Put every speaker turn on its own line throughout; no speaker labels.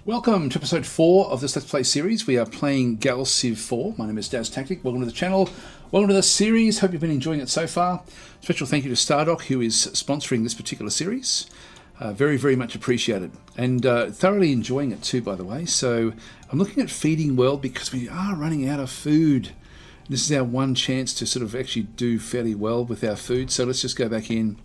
Welcome to episode 4 of this Let's Play series. We are playing GALACTIC 4. My name is DasTactic. Welcome to the channel. Welcome to the series. Hope you've been enjoying it so far. Special thank you to Stardock, who is sponsoring this particular series. Very, very much appreciated. And thoroughly enjoying it too, by the way. So I'm looking at feeding well because we are running out of food. This is our one chance to sort of actually do fairly well with our food. So let's just go back in.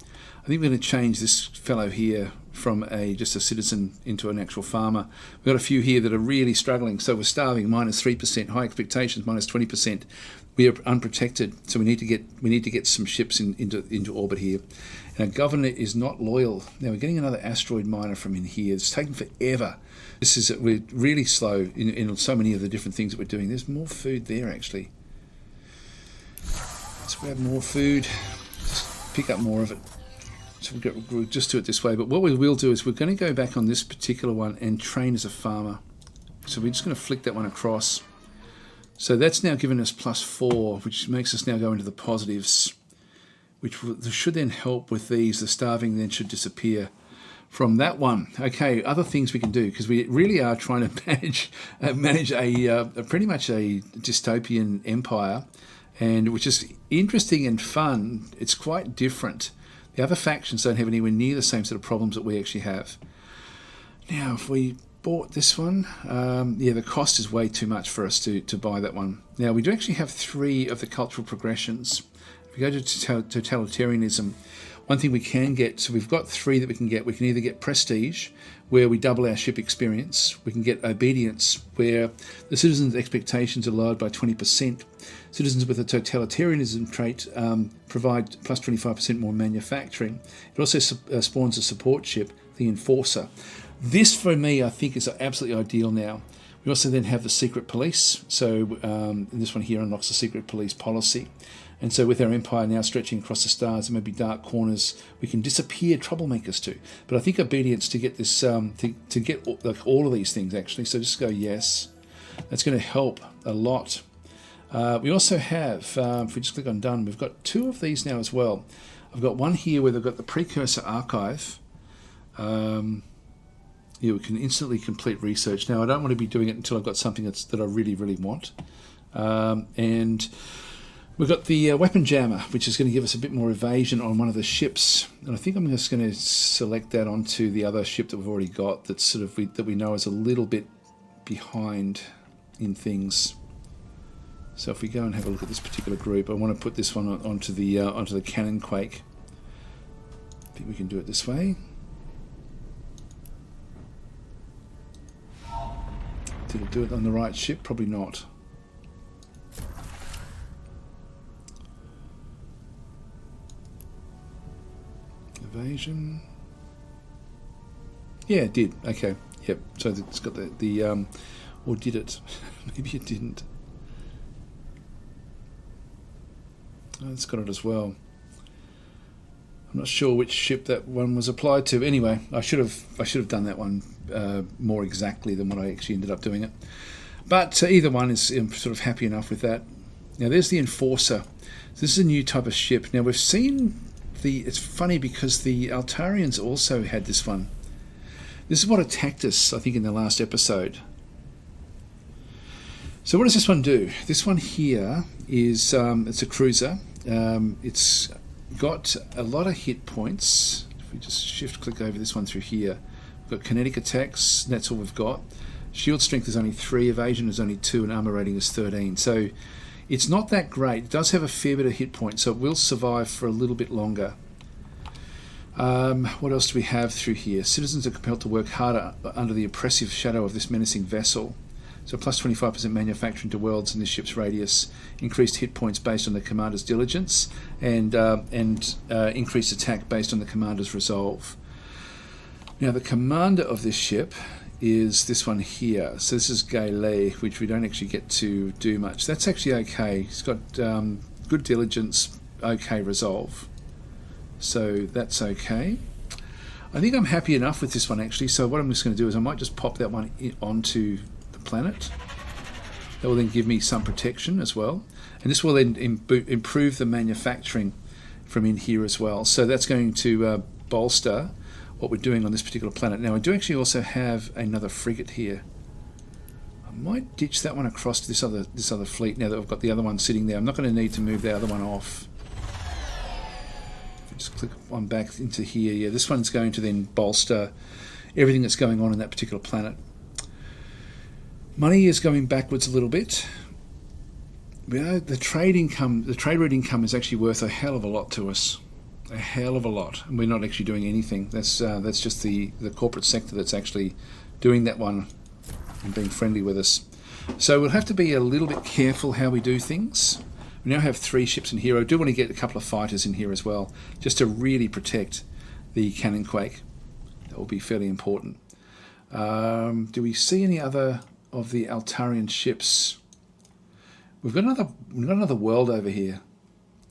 I think we're going to change this fellow here from just a citizen into an actual farmer. We've got a few here that are really struggling. So we're starving, -3%, high expectations, -20%. We are unprotected, so we need to get some ships into orbit here. And our governor is not loyal. Now we're getting another asteroid miner from in here. It's taking forever. We're really slow in so many of the different things that we're doing. There's more food there actually. Let's grab more food. Just pick up more of it. So we'll just do it this way. But what we will do is we're going to go back on this particular one and train as a farmer. So we're just going to flick that one across. So that's now given us +4, which makes us now go into the positives, which should then help with these. The starving then should disappear from that one. Okay, other things we can do, because we really are trying to manage a pretty much a dystopian empire, and which is interesting and fun. It's quite different. The other factions don't have anywhere near the same sort of problems that we actually have. Now, if we bought this one, yeah, the cost is way too much for us to buy that one. Now, we do actually have 3 of the cultural progressions. If we go to totalitarianism, one thing we can get, so we've got 3 that we can get. We can either get prestige, where we double our ship experience. We can get obedience, where the citizens' expectations are lowered by 20%. Citizens with a totalitarianism trait provide plus 25% more manufacturing. It also spawns a support ship, the Enforcer. This, for me, I think is absolutely ideal now. We also then have the secret police. So this one here unlocks the secret police policy. And so with our empire now stretching across the stars and maybe dark corners, we can disappear troublemakers too. But I think obedience to get this, to get like all of these things actually. So just go yes. That's going to help a lot. We also have, if we just click on done, we've got 2 of these now as well. I've got one here where they've got the precursor archive. Yeah, we can instantly complete research. Now I don't want to be doing it until I've got something that I really, really want. And we've got the weapon jammer, which is going to give us a bit more evasion on one of the ships. And I think I'm just going to select that onto the other ship that we've already got that's sort of that we know is a little bit behind in things. So if we go and have a look at this particular group, I want to put this one onto the cannon quake. I think we can do it this way. Did it do it on the right ship? Probably not. Evasion. Yeah, it did. Okay. Yep. So it's got the or did it? Maybe it didn't. Oh, it's got it as well. I'm not sure which ship that one was applied to. Anyway, I should have done that one more exactly than what I actually ended up doing it. But either one is sort of happy enough with that. Now there's the Enforcer. This is a new type of ship. Now we've seen it's funny because the Altarians also had this one. This is what attacked us, I think, in the last episode. So what does this one do? This one here is it's a cruiser. It's got a lot of hit points. If we just shift click over this one through here, we've got kinetic attacks. That's all we've got. Shield strength is only 3, evasion is only 2, and armor rating is 13. So it's not that great. It does have a fair bit of hit points, so it will survive for a little bit longer. What else do we have through here? Citizens are compelled to work harder under the oppressive shadow of this menacing vessel. So plus 25% manufacturing to worlds in this ship's radius, increased hit points based on the commander's diligence, and increased attack based on the commander's resolve. Now the commander of this ship is this one here. So this is GALACTIC, which we don't actually get to do much. That's actually okay. He's got good diligence, okay resolve. So that's okay. I think I'm happy enough with this one actually. So what I'm just going to do is I might just pop that one onto the planet. That will then give me some protection as well. And this will then improve the manufacturing from in here as well. So that's going to bolster what we're doing on this particular planet. Now, I do actually also have another frigate here. I might ditch that one across to this other fleet now that I've got the other one sitting there. I'm not going to need to move the other one off. Just click on back into here. Yeah, this one's going to then bolster everything that's going on in that particular planet. Money is going backwards a little bit. The trade route income is actually worth a hell of a lot to us. A hell of a lot. And we're not actually doing anything. That's just the corporate sector that's actually doing that one and being friendly with us. So we'll have to be a little bit careful how we do things. We now have 3 ships in here. I do want to get a couple of fighters in here as well, just to really protect the cannon quake. That will be fairly important. Do we see any other of the Altarian ships? We've got another world over here.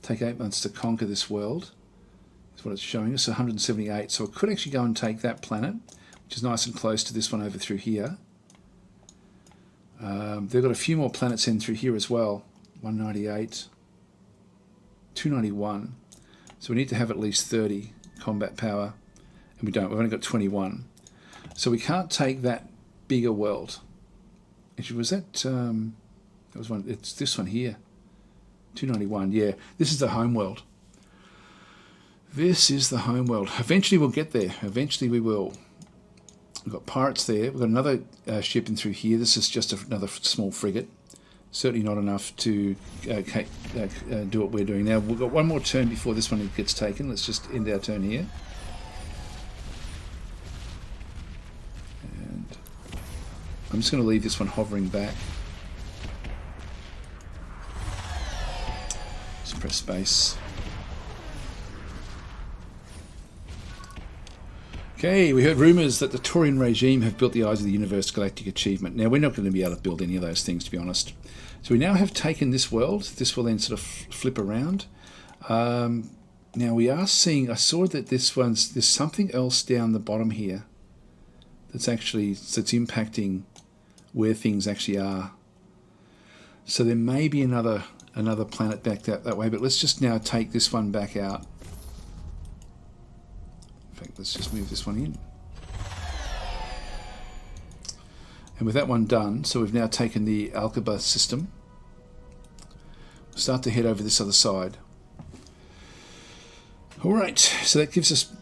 Take 8 months to conquer this world. That's what it's showing us, 178. So I could actually go and take that planet, which is nice and close to this one over through here. They've got a few more planets in through here as well. 198, 291. So we need to have at least 30 combat power, and we don't. We've only got 21. So we can't take that bigger world. Actually, was that? That was one. It's this one here. 291. Yeah, this is the home world. This is the home world. Eventually we'll get there. Eventually we will. We've got pirates there. We've got another ship in through here. This is just another small frigate. Certainly not enough to do what we're doing now. We've got one more turn before this one gets taken. Let's just end our turn here. And I'm just going to leave this one hovering back. Just press space. Okay, we heard rumours that the Taurian regime have built the Eyes of the Universe galactic achievement. Now, we're not going to be able to build any of those things, to be honest. So we now have taken this world. This will then sort of flip around. Now, we are seeing... I saw that there's something else down the bottom here that's impacting where things actually are. So there may be another planet back that way, but let's just now take this one back out. In fact, let's just move this one in. And with that one done, so we've now taken the Alcaba system. We'll start to head over this other side. Alright, so that gives us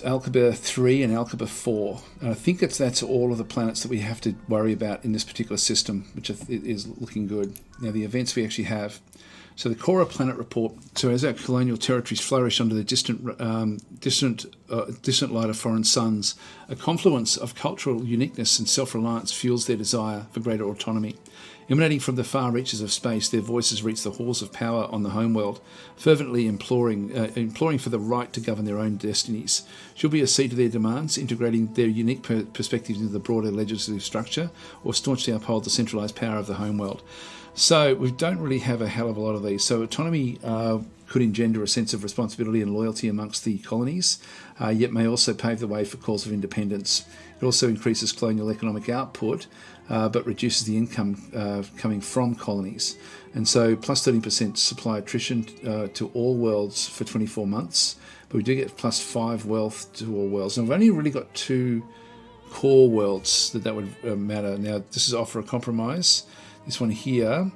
Alcaba 3 and Alcaba 4. And I think that's all of the planets that we have to worry about in this particular system, which is looking good. Now the events we actually have. So the Cora Planet Report. So as our colonial territories flourish under the distant light of foreign suns, a confluence of cultural uniqueness and self-reliance fuels their desire for greater autonomy. Emanating from the far reaches of space, their voices reach the halls of power on the homeworld, fervently imploring for the right to govern their own destinies. Should we accede to their demands, integrating their unique perspectives into the broader legislative structure, or staunchly uphold the centralised power of the homeworld? So we don't really have a hell of a lot of these. So autonomy could engender a sense of responsibility and loyalty amongst the colonies, yet may also pave the way for calls of independence. It also increases colonial economic output, but reduces the income coming from colonies. And so plus 13% supply attrition to all worlds for 24 months, but we do get plus 5 wealth to all worlds. And we've only really got 2 core worlds that would matter. Now this is offer a compromise. This one here,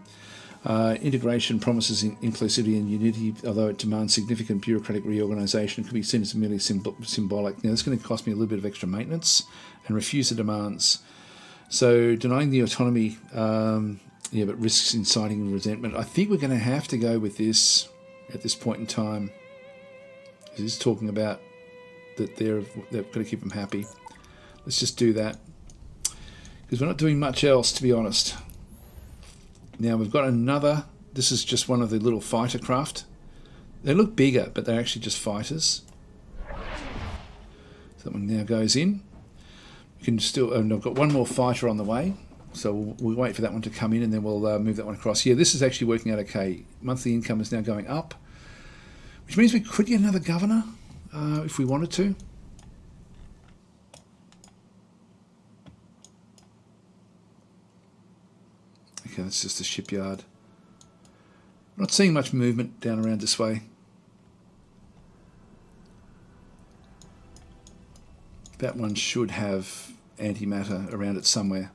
integration promises inclusivity and unity, although it demands significant bureaucratic reorganisation. It could be seen as merely symbolic. Now, it's going to cost me a little bit of extra maintenance and refuse the demands. So, denying the autonomy, but risks inciting resentment. I think we're going to have to go with this at this point in time. It is talking about that they've got to keep them happy. Let's just do that, because we're not doing much else, to be honest. Now we've got another, this is just one of the little fighter craft. They look bigger, but they're actually just fighters. So that one now goes in. We can still, and I've got one more fighter on the way. So we'll wait for that one to come in and then we'll move that one across. Yeah, this is actually working out okay. Monthly income is now going up, which means we could get another governor if we wanted to. Okay, that's just the shipyard. I'm not seeing much movement down around this way. That one should have antimatter around it somewhere.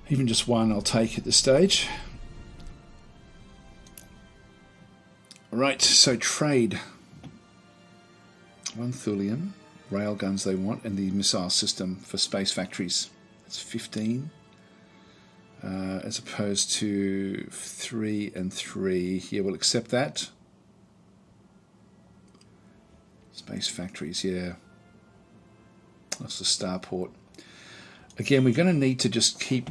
Even just one I'll take at this stage. Right, so trade. 1 thulium, railguns they want, and the missile system for space factories. That's 15. As opposed to 3 and 3. Yeah, we'll accept that. Space factories, yeah. That's the starport. Again, we're going to need to just keep...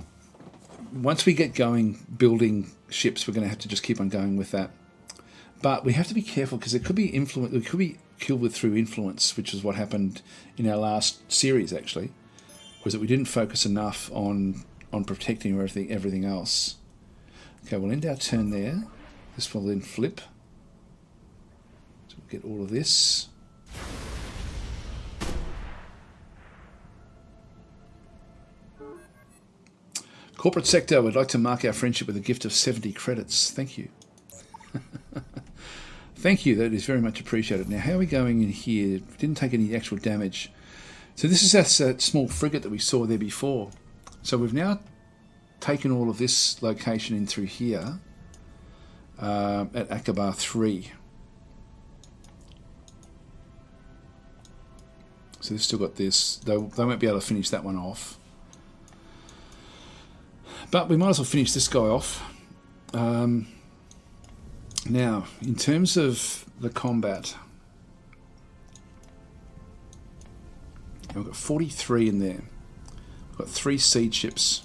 Once we get going building ships, we're going to have to just keep on going with that. But we have to be careful because it could be influence. It could be killed through influence, which is what happened in our last series. Actually, was that we didn't focus enough on protecting everything else. Okay, we'll end our turn there. This will then flip. So we'll get all of this. Corporate sector, we'd like to mark our friendship with a gift of 70 credits. Thank you. Thank you, that is very much appreciated. Now, how are we going in here? We didn't take any actual damage. So this is that small frigate that we saw there before. So we've now taken all of this location in through here at Aqaba 3. So they've still got this. They won't be able to finish that one off. But we might as well finish this guy off. Now, in terms of the combat, we've got 43 in there. We've got 3 siege ships.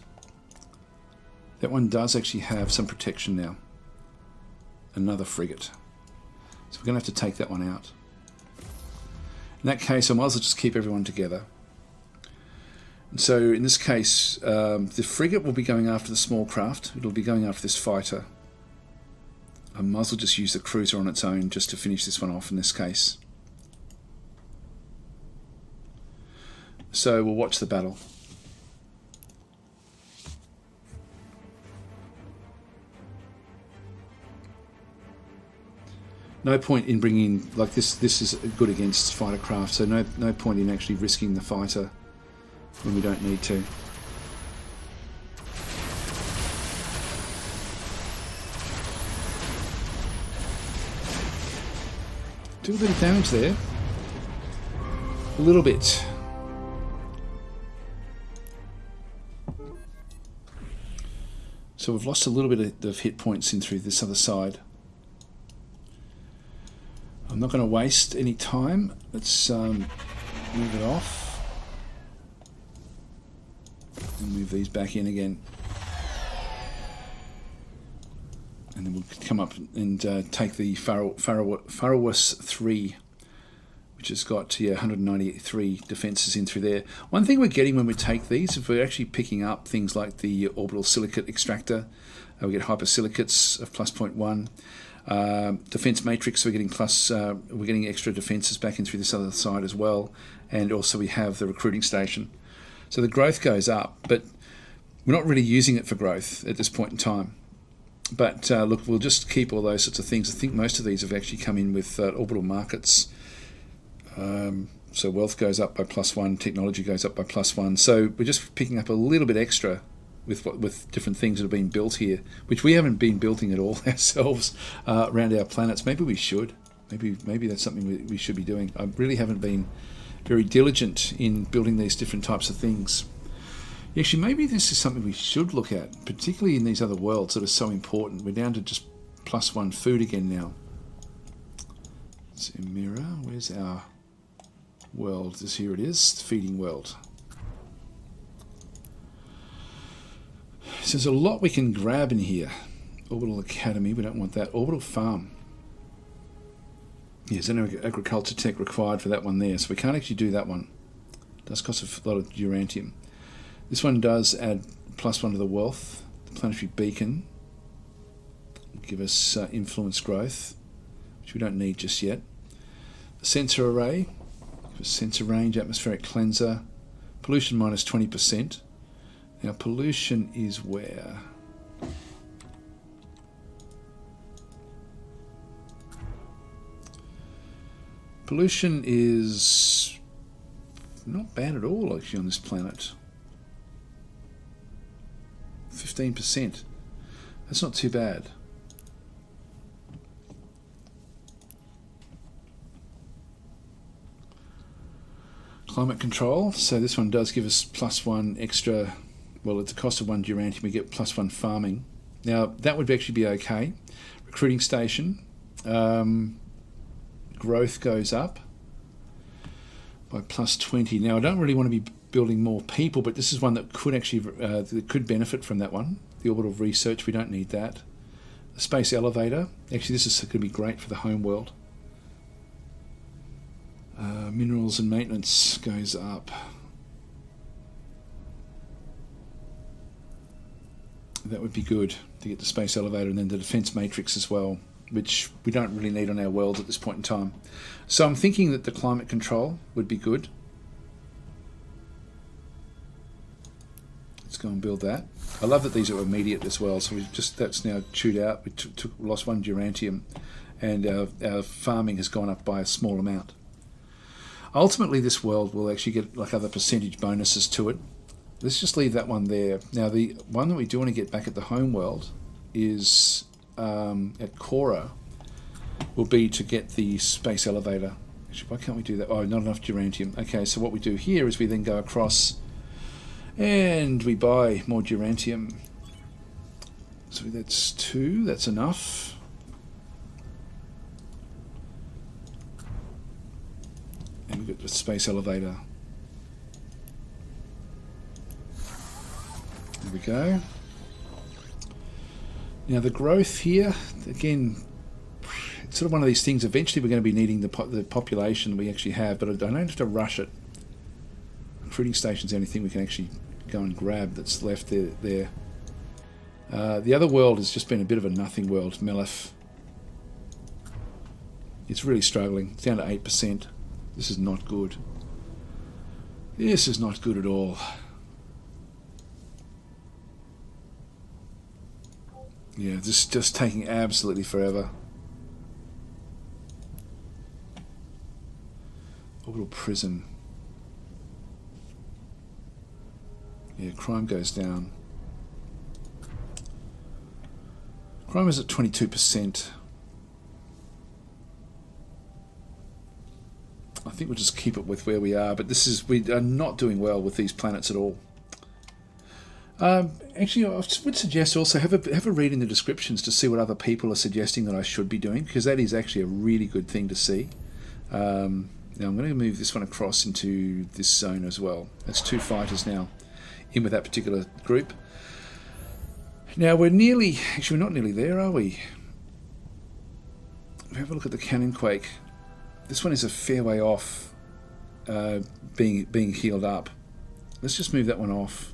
That one does actually have some protection now. Another frigate. So we're going to have to take that one out. In that case, I might as well just keep everyone together. And so in this case, the frigate will be going after the small craft. It'll be going after this fighter. I might as well just use the cruiser on its own just to finish this one off in this case. So we'll watch the battle. No point in bringing, like this is good against fighter craft, so no point in actually risking the fighter when we don't need to. Do a bit of damage there. A little bit. So we've lost a little bit of hit points in through this other side. I'm not going to waste any time. Let's move it off. And move these back in again. And then we'll come up and take the Faroes 3, which has got 193 defences in through there. One thing we're getting when we take these, if we're actually picking up things like the orbital silicate extractor, we get hypersilicates of plus 0.1. Defence matrix, we're getting extra defences back in through this other side as well, and also we have the recruiting station. So the growth goes up, but we're not really using it for growth at this point in time. But look, we'll just keep all those sorts of things. I think most of these have actually come in with orbital markets. So wealth goes up by +1, technology goes up by +1. So we're just picking up a little bit extra with different things that have been built here, which we haven't been building at all ourselves around our planets. Maybe we should. Maybe that's something we should be doing. I really haven't been very diligent in building these different types of things. Actually, maybe this is something we should look at, particularly in these other worlds that are so important. We're down to just +1 food again now. So mirror, where's our world? Here it is, the feeding world. So there's a lot we can grab in here. Orbital Academy, we don't want that. Orbital Farm. There's an agriculture tech required for that one there, so we can't actually do that one. It does cost a lot of urantium. This one does add +1 to the wealth. The planetary beacon will give us influence growth, which we don't need just yet. The sensor array, give us sensor range, atmospheric cleanser, pollution minus 20%. Now pollution is where? Pollution is not bad at all, actually, on this planet. 15%. That's not too bad. Climate control. So this one does give us +1 extra. Well, at the cost of 1 Durantium, we get +1 farming. Now, that would actually be okay. Recruiting station. Growth goes up by +20. Now, I don't really want to be building more people, but this is one that could actually that could benefit from that one. The orbital research, we don't need that. The space elevator. Actually, this is going to be great for the home world. Minerals and maintenance goes up. That would be good to get the space elevator, and then the defense matrix as well, which we don't really need on our worlds at this point in time. So I'm thinking that the climate control would be good. Let's go and build that. I love that these are immediate as well, so that's now chewed out. We lost 1 Durantium, and our farming has gone up by a small amount. Ultimately, this world will actually get like other percentage bonuses to it. Let's just leave that one there. Now, the one that we do want to get back at the home world is at Cora, will be to get the space elevator. Actually, why can't we do that? Oh, not enough Durantium. Okay, so what we do here is we then go across and we buy more Durantium. So that's 2, that's enough. And we've got the space elevator. There we go. Now the growth here, again, it's sort of one of these things. Eventually we're going to be needing the population we actually have, but I don't have to rush it. Recruiting station's the only thing we can actually go and grab that's left there. The other world has just been a bit of a nothing world, Melif. It's really struggling. It's down to 8%. This is not good. This is not good at all. Yeah, this is just taking absolutely forever. Orbital prison. Yeah, crime goes down. Crime is at 22%. I think we'll just keep it with where we are, but we are not doing well with these planets at all. Actually, I would suggest also have a read in the descriptions to see what other people are suggesting that I should be doing, because that is actually a really good thing to see. Now I'm going to move this one across into this zone as well. That's 2 fighters now in with that particular group. Now we're nearly, actually we're not nearly there, are we? Have a look at the cannon quake. This one is a fair way off being healed up. Let's just move that one off.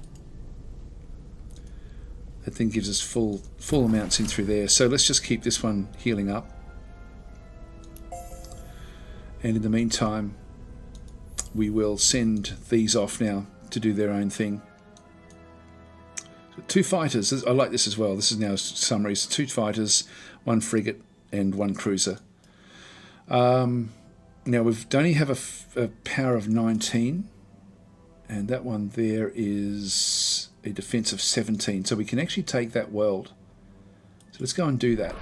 That thing gives us full amounts in through there. So let's just keep this one healing up. And in the meantime, we will send these off now to do their own thing. So 2 fighters. I like this as well. This is now summaries. 2 fighters, 1 frigate, and 1 cruiser. Now we only have a power of 19, and that one there is a defense of 17, so we can actually take that world. So let's go and do that.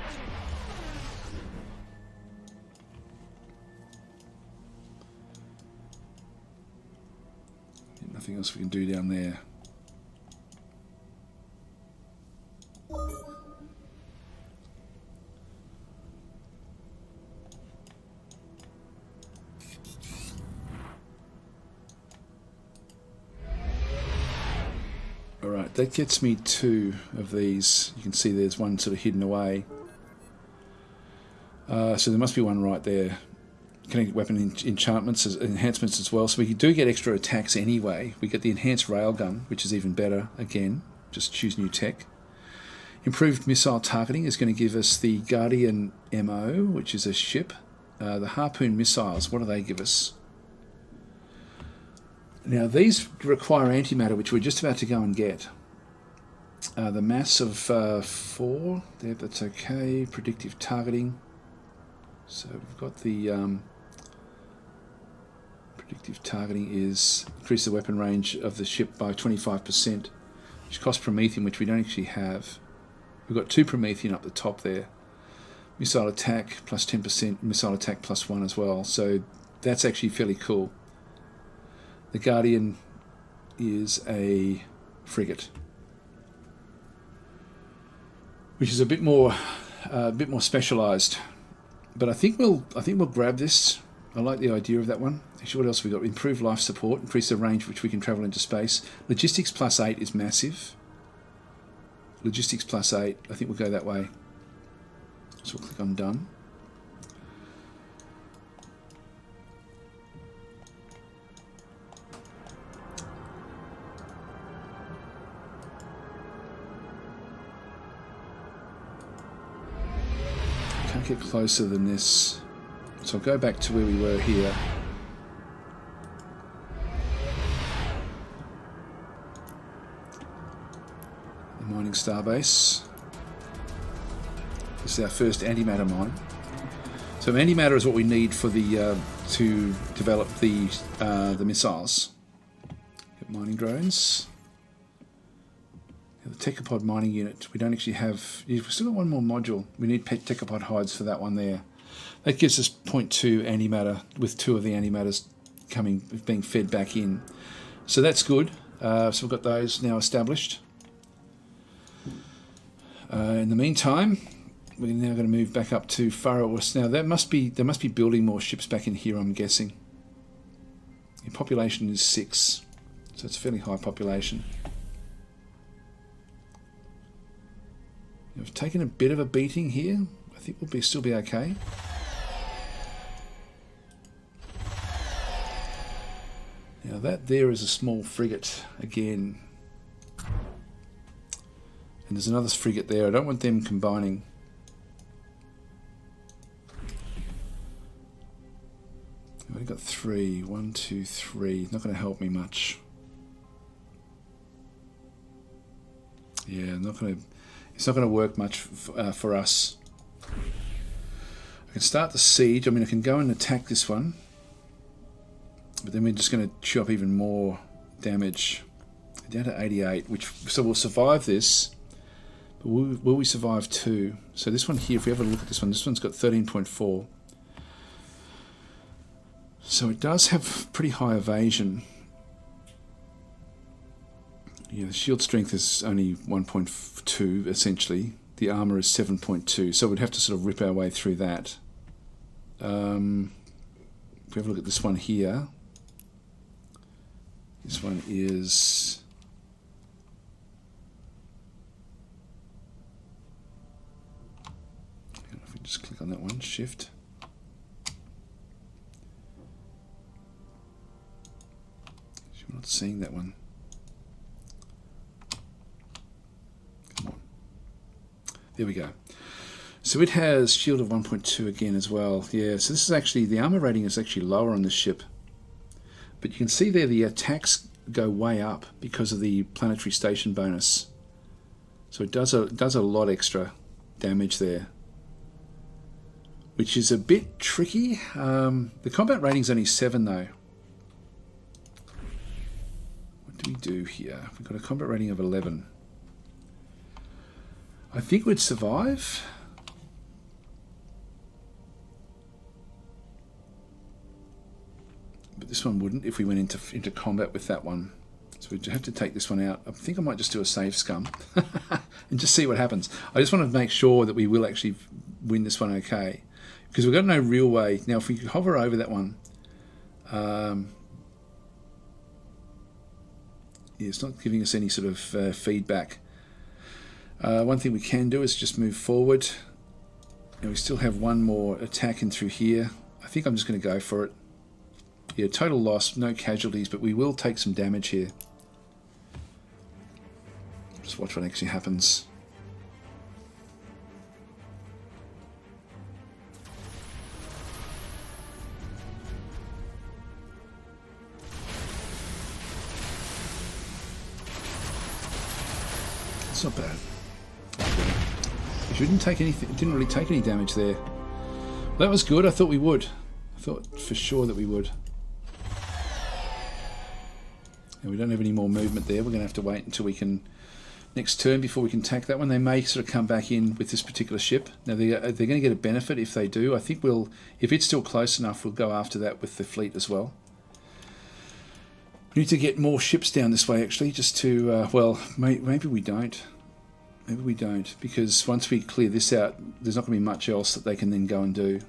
Nothing else we can do down there. Alright, that gets me 2 of these. You can see there's one sort of hidden away. So there must be one right there. Kinetic weapon enchantments, enhancements as well. So we do get extra attacks anyway. We get the enhanced railgun, which is even better. Again, just choose new tech. Improved missile targeting is going to give us the Guardian MO, which is a ship. The Harpoon missiles, what do they give us? Now these require antimatter, which we're just about to go and get. The mass of 4, there, that's okay. Predictive targeting. So we've got the Predictive targeting is increase the weapon range of the ship by 25%, which costs Promethean, which we don't actually have. We've got 2 Promethean up the top there. Missile attack plus 10%, missile attack plus 1 as well. So that's actually fairly cool. The Guardian is a frigate, which is a bit more specialised. But I think we'll grab this. I like the idea of that one. Actually, what else have we got? Improved life support, increase the range which we can travel into space. Logistics plus 8 is massive. Logistics plus 8, I think we'll go that way. So we'll click on done. Can't get closer than this. So I'll go back to where we were here. The mining starbase. This is our first antimatter mine. So antimatter is what we need for the to develop the missiles. Get mining drones. The Techopod mining unit. We don't actually have. We've still got one more module. We need Techopod hides for that one there. That gives us 0.2 antimatter with 2 of the antimatters being fed back in. So that's good. So we've got those now established. In the meantime, we're now going to move back up to Faro West. Now they must be building more ships back in here, I'm guessing. The population is 6, so it's a fairly high population. We've taken a bit of a beating here. I think we'll still be okay. Now that there is a small frigate again. And there's another frigate there. I don't want them combining. I've only got 3. 1, 2, 3. Not going to help me much. Yeah, it's not going to work much for us. I can start the siege. I mean, I can go and attack this one. But then we're just going to chew up even more damage. Down to 88, so we'll survive this. But will we survive 2? So this one here, if we have a look at this one's got 13.4. So it does have pretty high evasion. Yeah, the shield strength is only 1.2 essentially. The armor is 7.2, so we'd have to sort of rip our way through that. If we have a look at this one here, this one is if we just click on that one, shift. We're not seeing that one. Come on. There we go. So it has shield of 1.2 again as well. Yeah, so this is actually, the armor rating is actually lower on this ship. But you can see there the attacks go way up because of the planetary station bonus. So it does a lot extra damage there, which is a bit tricky. The combat rating's only 7 though. What do we do here? We've got a combat rating of 11. I think we'd survive. But this one wouldn't if we went into combat with that one. So we'd have to take this one out. I think I might just do a save scum and just see what happens. I just want to make sure that we will actually win this one okay. Because we've got no real way. Now if we could hover over that one, yeah, it's not giving us any sort of feedback. One thing we can do is just move forward. And we still have one more attack in through here. I think I'm just going to go for it. Yeah, total loss, no casualties, but we will take some damage here. Just watch what actually happens. It's not bad. We didn't really take any damage there. That was good. I thought we would. I thought for sure that we would. And we don't have any more movement there. We're going to have to wait until we can next turn before we can attack that one. They may sort of come back in with this particular ship. Now they're going to get a benefit if they do. I think we'll, if it's still close enough, we'll go after that with the fleet as well. We need to get more ships down this way actually, just to, well, maybe we don't. Maybe we don't, because once we clear this out, there's not going to be much else that they can then go and do.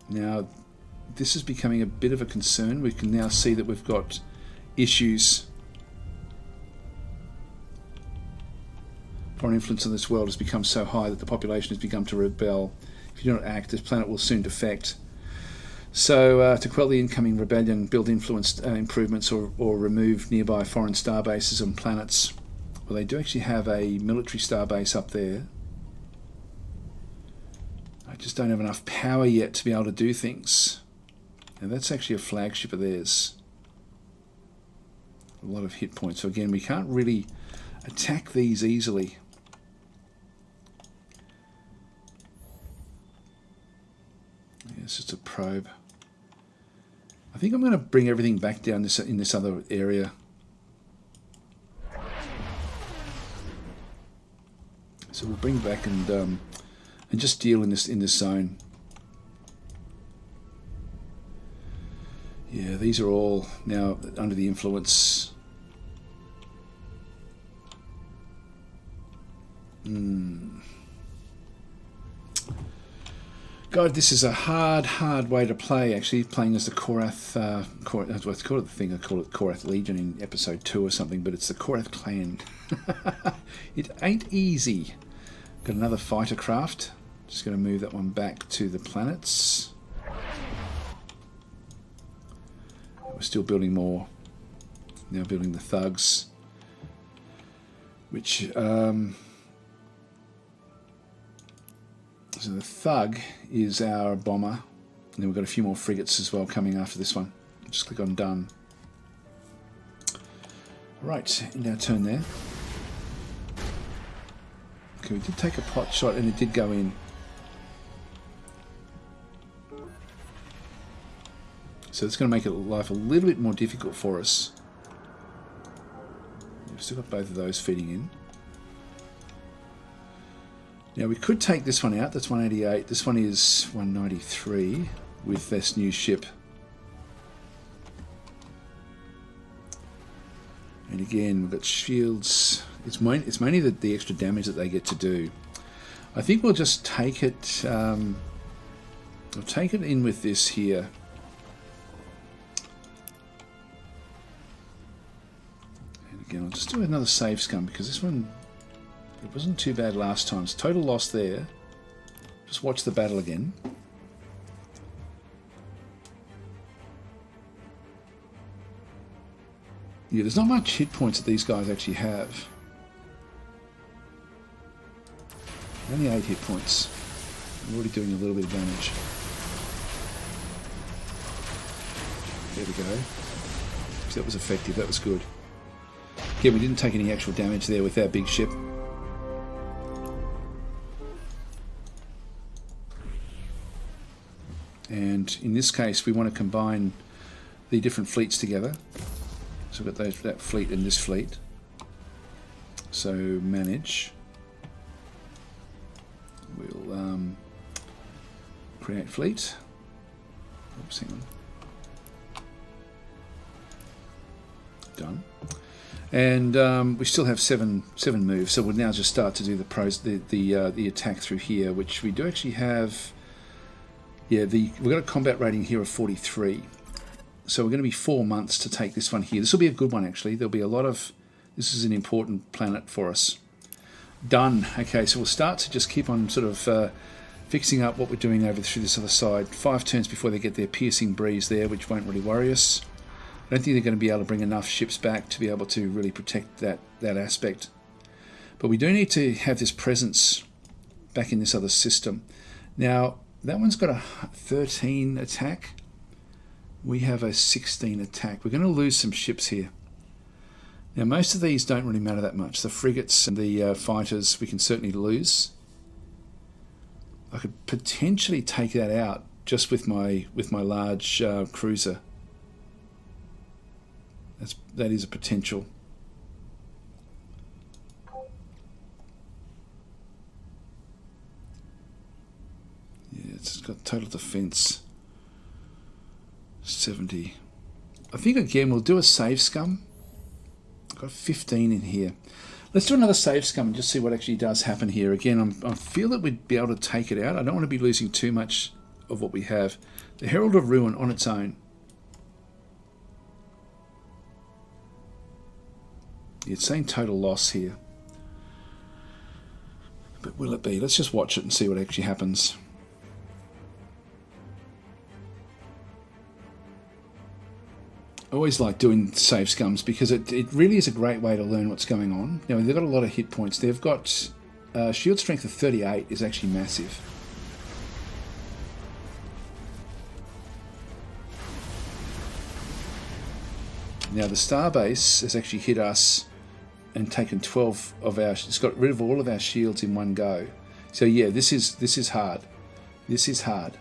Now, this is becoming a bit of a concern. We can now see that we've got issues. Foreign influence on this world has become so high that the population has begun to rebel. If you do not act, this planet will soon defect. So, to quell the incoming rebellion, build influence improvements or remove nearby foreign star bases on planets. Well, they do actually have a military star base up there. I just don't have enough power yet to be able to do things. And that's actually a flagship of theirs. A lot of hit points. So again, we can't really attack these easily. Yeah, it's just a probe. I think I'm going to bring everything back down in this other area. So we'll bring back and just deal in this zone. Yeah, these are all now under the influence. God, this is a hard way to play, actually, playing as the Korath, let's call it the thing, I call it Korath Legion in episode 2 or something, but it's the Korath clan. It ain't easy. Got another fighter craft. Just going to move that one back to the planets. We're still building more. Now building the thugs. Which, so the thug is our bomber. And then we've got a few more frigates as well coming after this one. Just click on done. Right, in our turn there. Okay, we did take a pot shot and it did go in. So it's going to make life a little bit more difficult for us. We've still got both of those feeding in. Now we could take this one out. That's 188. This one is 193 with this new ship. And again, we've got shields. It's mainly the extra damage that they get to do. I think we'll just take it. I'll take it in with this here. And again, I'll just do another save scum because this one, it wasn't too bad last time. It's total loss there. Just watch the battle again. Yeah, there's not much hit points that these guys actually have. Only 8 hit points. I'm already doing a little bit of damage. There we go. So that was effective, that was good. Again, we didn't take any actual damage there with our big ship. And in this case, we want to combine the different fleets together. So we've got that fleet and this fleet. So manage. We'll create fleet. Oops, hang on. Done. And we still have seven moves. So we'll now just start to do the attack through here, which we do actually have. Yeah, we've got a combat rating here of 43. So we're going to be 4 months to take this one here. This will be a good one, actually. There'll be a lot of... This is an important planet for us. Done. Okay, so we'll start to just keep on sort of fixing up what we're doing over through this other side. 5 turns before they get their piercing breeze there, which won't really worry us. I don't think they're going to be able to bring enough ships back to be able to really protect that aspect. But we do need to have this presence back in this other system. Now, that one's got a 13 attack. We have a 16 attack. We're going to lose some ships here. Now, most of these don't really matter that much. The frigates and the fighters, we can certainly lose. I could potentially take that out just with my large cruiser. that is a potential. Yeah, it's got total defense 70. I think again we'll do a save scum. I've got 15 in here. Let's do another save scum and just see what actually does happen here. Again, I feel that we'd be able to take it out. I don't want to be losing too much of what we have. The Herald of Ruin on its own. It's saying total loss here. But will it be? Let's just watch it and see what actually happens. I always like doing save scums because it really is a great way to learn what's going on. You know, they've got a lot of hit points. They've got shield strength of 38 is actually massive. Now the Starbase has actually hit us and taken 12 of our. It's got rid of all of our shields in one go. So yeah, this is hard. This is hard.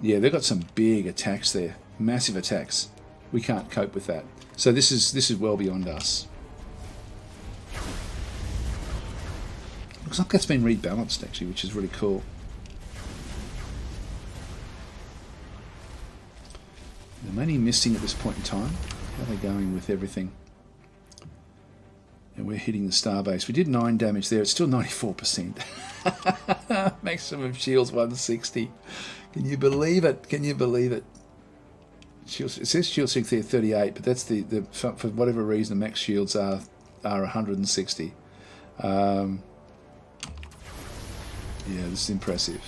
Yeah, they've got some big attacks there, massive attacks. We can't cope with that. So this is well beyond us. Looks like that's been rebalanced actually, which is really cool. They're only missing at this point in time. How are they going with everything? And we're hitting the Starbase. We did 9 damage there. It's still 94%. Maximum shields 160. Can you believe it? Can you believe it? It says shield strength there 38, but that's the for whatever reason the max shields are 160. Yeah, this is impressive.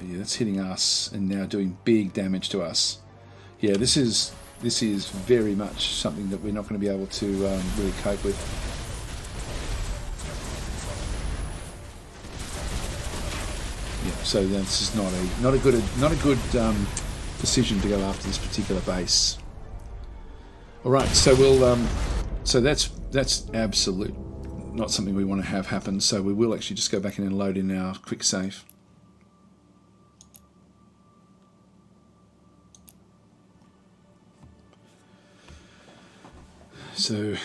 Yeah, that's hitting us and now doing big damage to us. Yeah, this is very much something that we're not going to be able to really cope with. Yeah, so this is not a good decision to go after this particular base. All right, so we'll so that's absolute not something we want to have happen. So we will actually just go back in and load in our quick save. So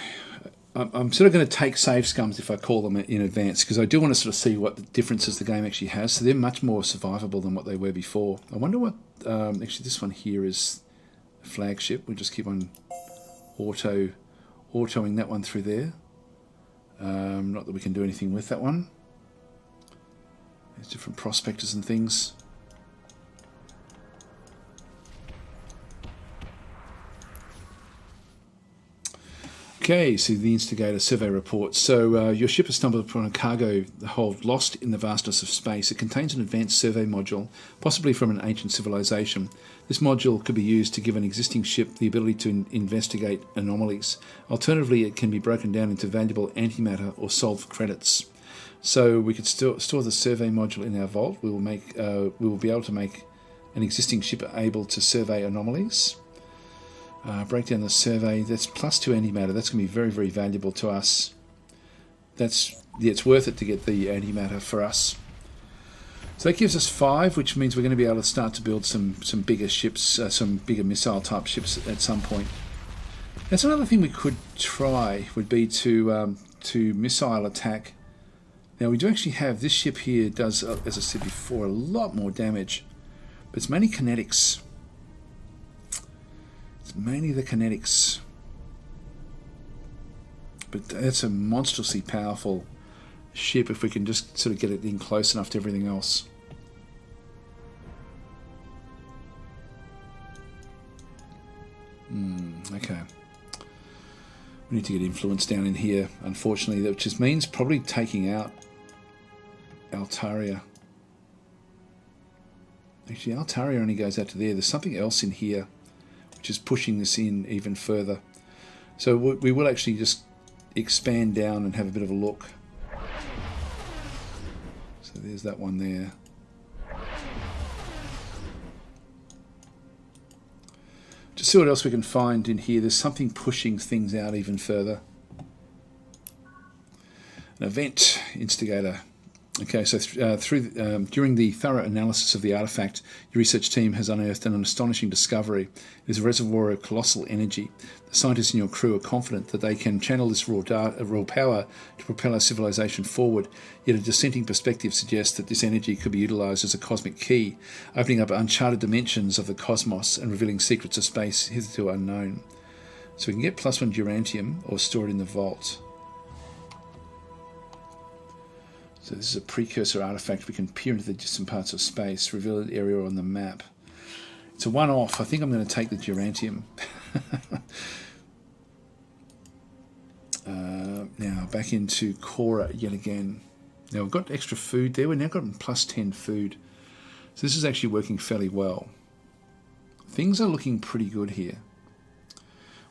I'm sort of going to take save scums if I call them in advance, because I do want to sort of see what the differences the game actually has. So they're much more survivable than what they were before. I wonder what actually this one here is a flagship. We'll just keep on autoing that one through there. Not that we can do anything with that one. There's different prospectors and things. Okay, so the Instigator survey report. So your ship has stumbled upon a cargo hold lost in the vastness of space. It contains an advanced survey module, possibly from an ancient civilization. This module could be used to give an existing ship the ability to investigate anomalies. Alternatively, it can be broken down into valuable antimatter or sold for credits. So we could store the survey module in our vault. We will be able to make an existing ship able to survey anomalies. Break down the survey. That's +2 antimatter. That's going to be very, very valuable to us. It's worth it to get the antimatter for us. So that gives us 5, which means we're going to be able to start to build some bigger ships, some bigger missile type ships at some point. That's another thing we could try, would be to missile attack. Now we do actually have this ship here. Does, as I said before, a lot more damage, but it's mainly kinetics. It's mainly the kinetics. But that's a monstrously powerful ship if we can just sort of get it in close enough to everything else. Okay. We need to get influence down in here, unfortunately, which just means probably taking out Altaria. Actually, Altaria only goes out to there. There's something else in here which is pushing this in even further. So we will actually just expand down and have a bit of a look. So there's that one there. Just see what else we can find in here. There's something pushing things out even further. An event instigator. Okay, so during the thorough analysis of the artifact, your research team has unearthed an astonishing discovery. It is a reservoir of colossal energy. The scientists in your crew are confident that they can channel this raw power to propel our civilization forward, yet a dissenting perspective suggests that this energy could be utilised as a cosmic key, opening up uncharted dimensions of the cosmos and revealing secrets of space hitherto unknown. So we can get +1 Durantium or store it in the vault. So this is a precursor artifact. We can peer into the distant parts of space, reveal an area on the map. It's a one-off. I think I'm going to take the Durantium. Now back into Cora yet again. Now we've got extra food there. We've now got +10 food. So this is actually working fairly well. Things are looking pretty good here.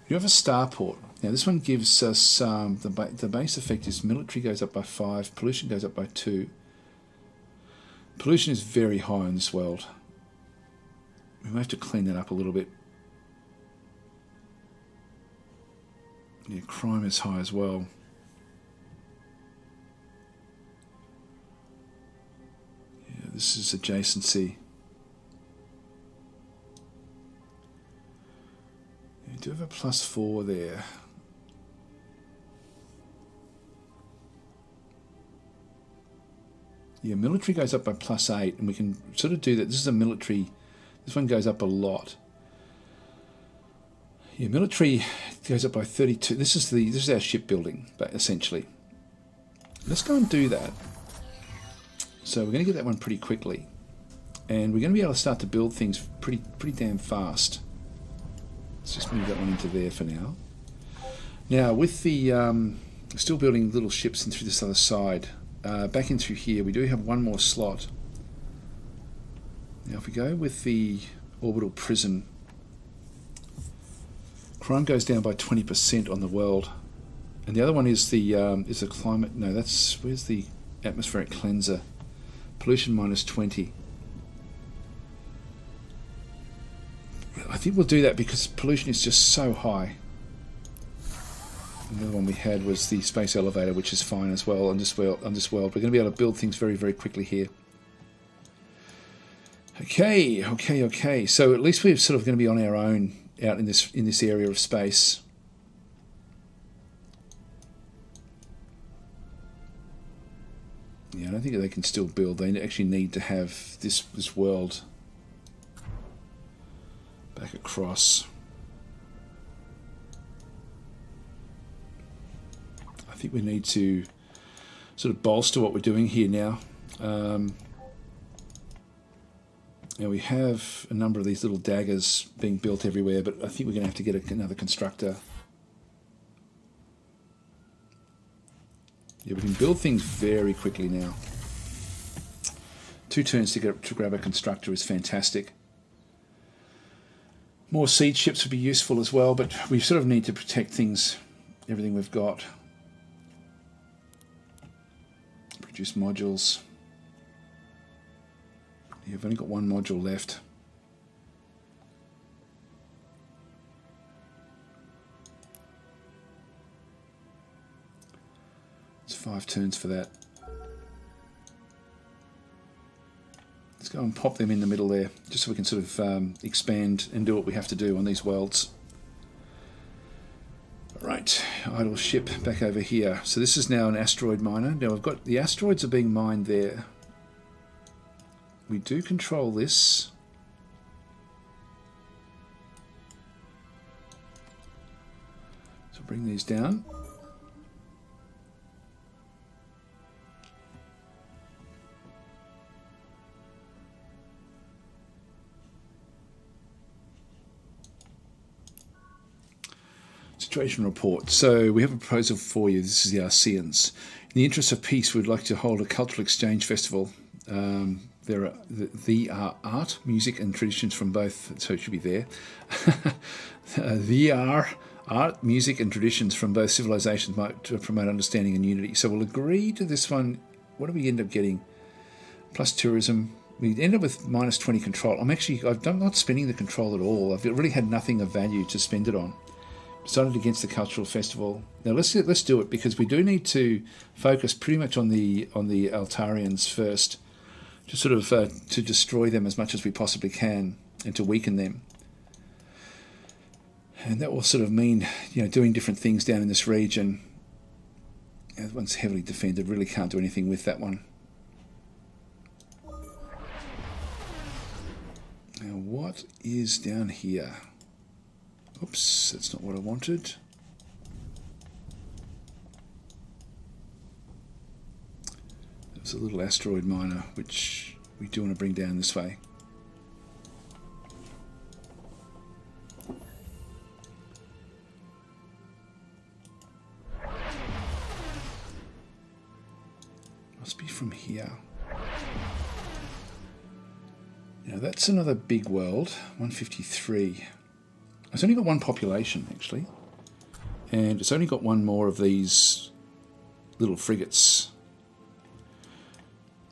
We have a starport. Now this one gives us, the base effect is military goes up by 5, pollution goes up by 2. Pollution is very high in this world. We may have to clean that up a little bit. Yeah, crime is high as well. Yeah, this is adjacency. We do have a +4 there. Yeah, military goes up by +8, and we can sort of do that. This is a military. This one goes up a lot. Yeah, military goes up by 32. This is our shipbuilding, but essentially. Let's go and do that. So we're going to get that one pretty quickly, and we're going to be able to start to build things pretty damn fast. Let's just move that one into there for now. Now with the still building little ships in through this other side. Back in through here, we do have one more slot. Now if we go with the orbital prison, crime goes down by 20% on the world, and the other one is the climate. No, where's the atmospheric cleanser? Pollution -20. I think we'll do that because pollution is just so high. The other one we had was the space elevator, which is fine as well on this world. We're going to be able to build things very quickly here. Okay. So at least we're sort of going to be on our own out in this area of space. Yeah, I don't think they can still build. They actually need to have this world back across. I think we need to sort of bolster what we're doing here now. Now we have a number of these little daggers being built everywhere, but I think we're going to have to get another constructor. Yeah, we can build things very quickly now. 2 turns to grab a constructor is fantastic. More siege ships would be useful as well, but we sort of need to protect everything we've got. Produce modules. You've only got one module left. It's 5 turns for that. Let's go and pop them in the middle there, just so we can sort of expand and do what we have to do on these worlds. Right, idle ship back over here. So this is now an asteroid miner. Now we've got the asteroids are being mined there. We do control this. So bring these down. Situation report. So we have a proposal for you. This is the Arceans. In the interest of peace, we'd like to hold a cultural exchange festival. There are art, music, and traditions from both. So it should be there. Art, music, and traditions from both civilizations to promote understanding and unity. So we'll agree to this one. What do we end up getting? Plus tourism. We end up with -20 control. I'm not spending the control at all. I've really had nothing of value to spend it on. Decided against the cultural festival. Now let's do it, because we do need to focus pretty much on the Altarians first, to sort of to destroy them as much as we possibly can and to weaken them. And that will sort of mean, you know, doing different things down in this region. That one's heavily defended. Really can't do anything with that one. Now what is down here? Oops, that's not what I wanted. There's a little asteroid miner, which we do want to bring down this way. Must be from here. Now that's another big world, 153. It's only got one population, actually, and it's only got one more of these little frigates.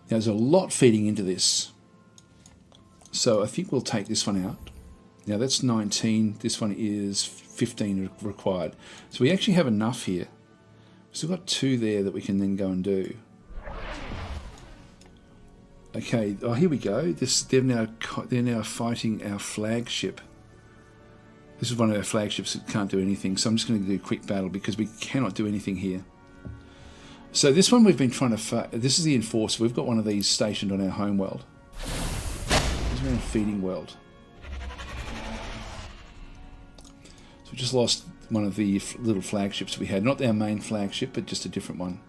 Now, there's a lot feeding into this, so I think we'll take this one out. Now that's 19, this one is 15 required. So we actually have enough here. We've still got 2 there that we can then go and do. Okay, oh here we go. They're now fighting our flagship. This is one of our flagships that can't do anything, so I'm just going to do a quick battle because we cannot do anything here. So this one we've been trying to fight. This is the Enforcer. We've got one of these stationed on our home world. This is our feeding world. So we just lost one of the little flagships we had. Not our main flagship, but just a different one.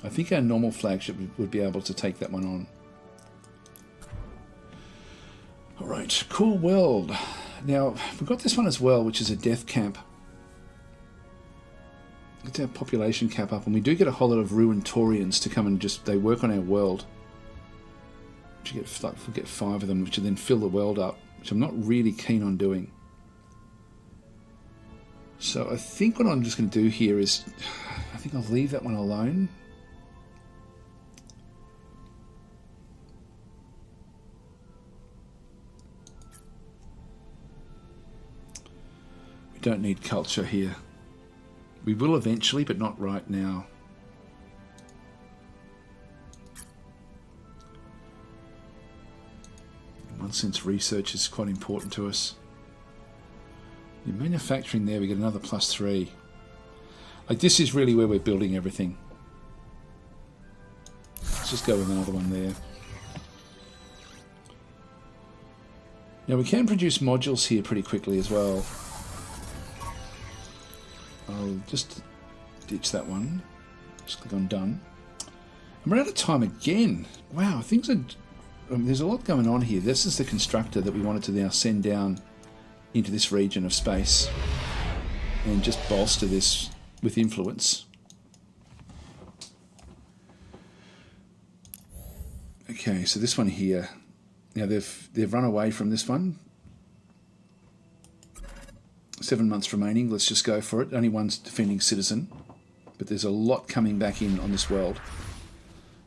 I think our normal flagship would be able to take that one on. Alright, cool world. Now, we've got this one as well, which is a death camp. Get our population cap up, and we do get a whole lot of Ruintorians to come and just, they work on our world. We get 5 of them, which will then fill the world up, which I'm not really keen on doing. So I think what I'm just going to do here is, I think I'll leave that one alone. Don't need culture here. We will eventually, but not right now. In one sense, research is quite important to us. In manufacturing there, we get another +3. Like, this is really where we're building everything. Let's just go with another one there. Now, we can produce modules here pretty quickly as well. I'll just ditch that one. Just click on done. And we're out of time again. Wow, things are... there's a lot going on here. This is the constructor that we wanted to now send down into this region of space and just bolster this with influence. Okay, so this one here. Now they've run away from this one. 7 months remaining. Let's just go for it. Only one's defending citizen, but there's a lot coming back in on this world.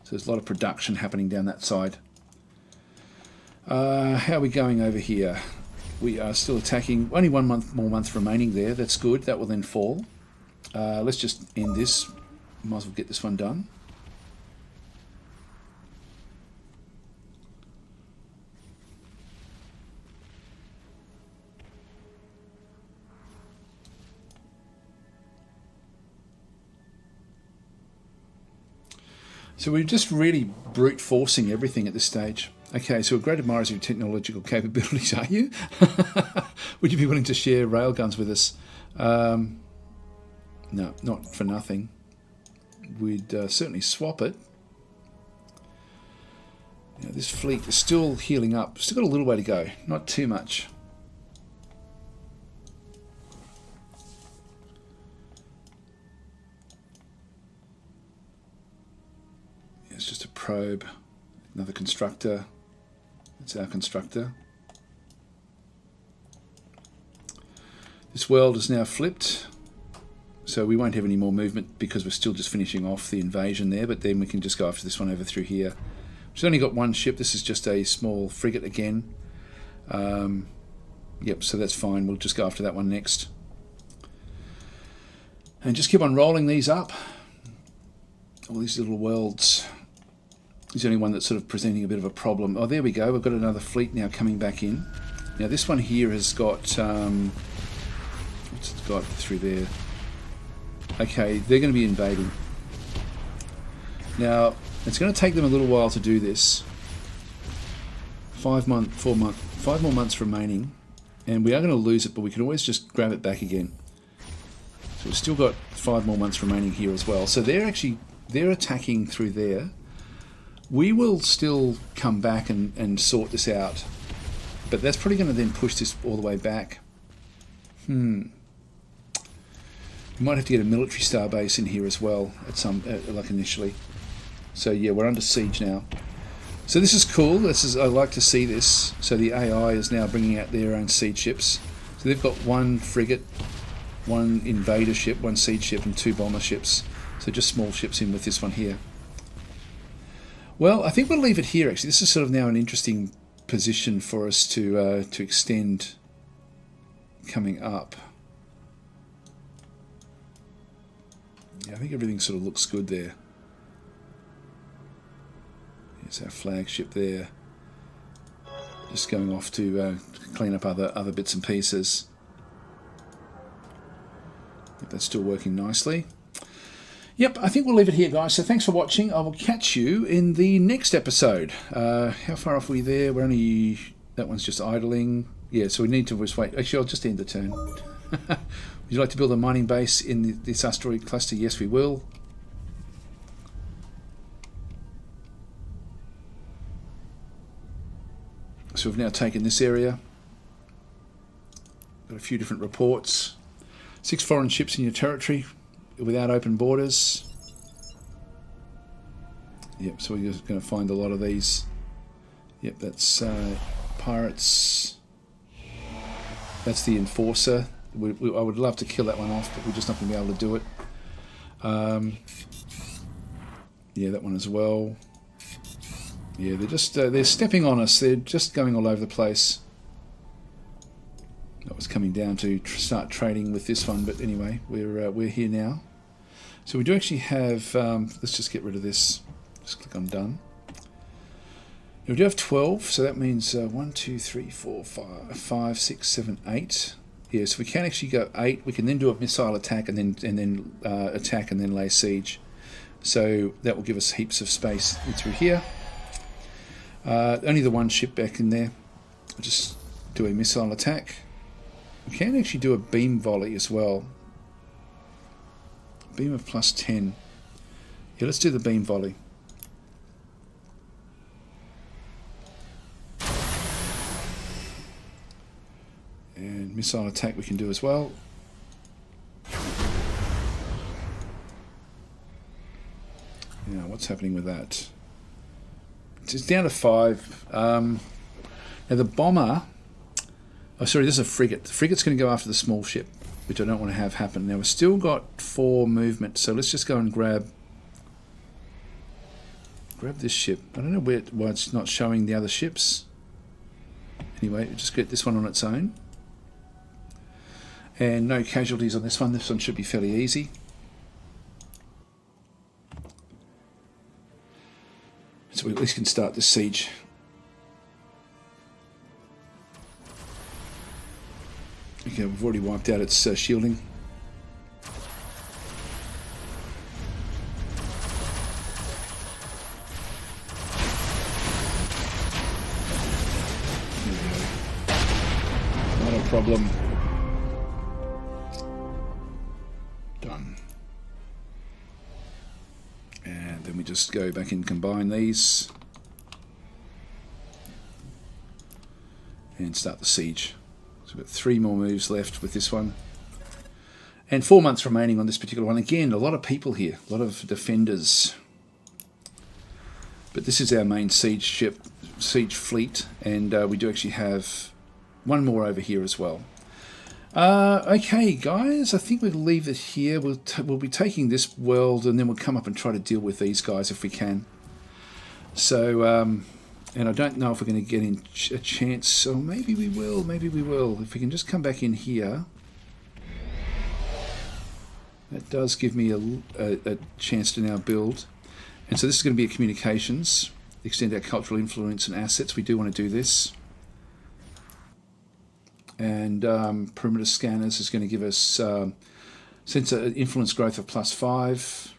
So there's a lot of production happening down that side. How are we going over here? We are still attacking. Only 1 more month remaining there. That's good. That will then fall. Let's just end this. Might as well get this one done. So we're just really brute forcing everything at this stage. Okay, so we're great admirers of your technological capabilities, are you? Would you be willing to share railguns with us? No, not for nothing. We'd certainly swap it. You know, this fleet is still healing up. Still got a little way to go. Not too much. It's just a probe. Another constructor. It's our constructor. This world is now flipped. So we won't have any more movement because we're still just finishing off the invasion there, but then we can just go after this one over through here. We've only got one ship. This is just a small frigate again. Yep, so that's fine. We'll just go after that one next. And just keep on rolling these up. All these little worlds. Is the only one that's sort of presenting a bit of a problem. Oh, there we go. We've got another fleet now coming back in. Now this one here has got... what's it got through there? Okay, they're going to be invading. Now, it's going to take them a little while to do this. 5 more months remaining. And we are going to lose it, but we can always just grab it back again. So we've still got 5 more months remaining here as well. So they're attacking through there. We will still come back and sort this out. But that's probably going to then push this all the way back. We might have to get a military star base in here as well, at some like initially. So yeah, we're under siege now. So this is cool. I like to see this. So the AI is now bringing out their own siege ships. So they've got 1 frigate, 1 invader ship, 1 siege ship, and 2 bomber ships. So just small ships in with this one here. Well, I think we'll leave it here. Actually, this is sort of now an interesting position for us to extend coming up. Yeah, I think everything sort of looks good there. Here's our flagship there. Just going off to clean up other bits and pieces. But that's still working nicely. Yep, I think we'll leave it here, guys. So thanks for watching. I will catch you in the next episode. How far off are we there? We're only... That one's just idling. Yeah, so we need to just wait. Actually, I'll just end the turn. Would you like to build a mining base in this asteroid cluster? Yes, we will. So we've now taken this area. Got a few different reports. 6 foreign ships in your territory without open borders. Yep, so we're just going to find a lot of these. Yep, that's pirates. That's the enforcer. I would love to kill that one off, but we're just not going to be able to do it. Yeah, that one as well. Yeah, they're just they're stepping on us. They're just going all over the place. I was coming down to start trading with this one, but anyway, we're here now. So we do actually have. Let's just get rid of this. Just click on done. We do have 12, so that means 1, 2, 3, 4, 5, 6, 7, 8. Yeah, so we can actually go 8. We can then do a missile attack and then attack and then lay siege. So that will give us heaps of space through here. Only the 1 ship back in there. I'll just do a missile attack. We can actually do a beam volley as well. Beam of plus 10. Yeah, let's do the beam volley. And missile attack we can do as well. Now, what's happening with that? It's down to 5. Now the bomber... Oh, sorry, this is a frigate. The frigate's going to go after the small ship, which I don't want to have happen. Now, we've still got 4 movement, so let's just go and grab this ship. I don't know why it's not showing the other ships. Anyway, just get this one on its own. And no casualties on this one. This one should be fairly easy. So we at least can start this siege. Okay, we've already wiped out its shielding. There we go. Not a problem. Done. And then we just go back and combine these. And start the siege. So we've got 3 more moves left with this one. And 4 months remaining on this particular one. Again, a lot of people here. A lot of defenders. But this is our main siege ship, siege fleet. And we do actually have 1 more over here as well. Okay, guys. I think we'll leave it here. We'll be taking this world and then we'll come up and try to deal with these guys if we can. So... and I don't know if we're going to get in a chance, so maybe we will, maybe we will. If we can just come back in here. That does give me a chance to now build. And so this is going to be a communications, extend our cultural influence and assets. We do want to do this. And perimeter scanners is going to give us sensor influence growth of +5.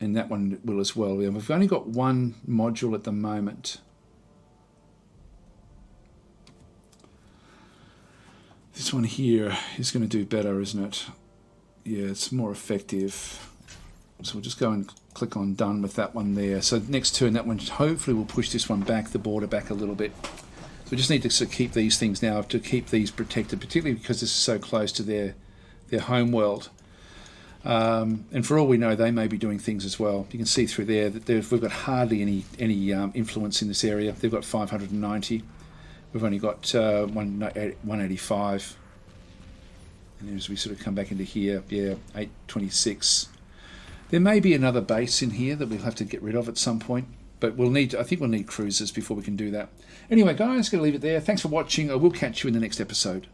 And that one will as well. We've only got one module at the moment. This one here is going to do better, isn't it? Yeah, it's more effective. So we'll just go and click on done with that one there. So next turn, that one hopefully will push this one back, the border back a little bit. So we just need to sort of keep these things now, to keep these protected, particularly because this is so close to their home world. And for all we know, they may be doing things as well. You can see through there that we've got hardly any influence in this area. They've got 590. We've only got 185. And as we sort of come back into here, yeah, 826. There may be another base in here that we'll have to get rid of at some point. But I think we'll need cruisers before we can do that. Anyway, guys, going to leave it there. Thanks for watching. I will catch you in the next episode.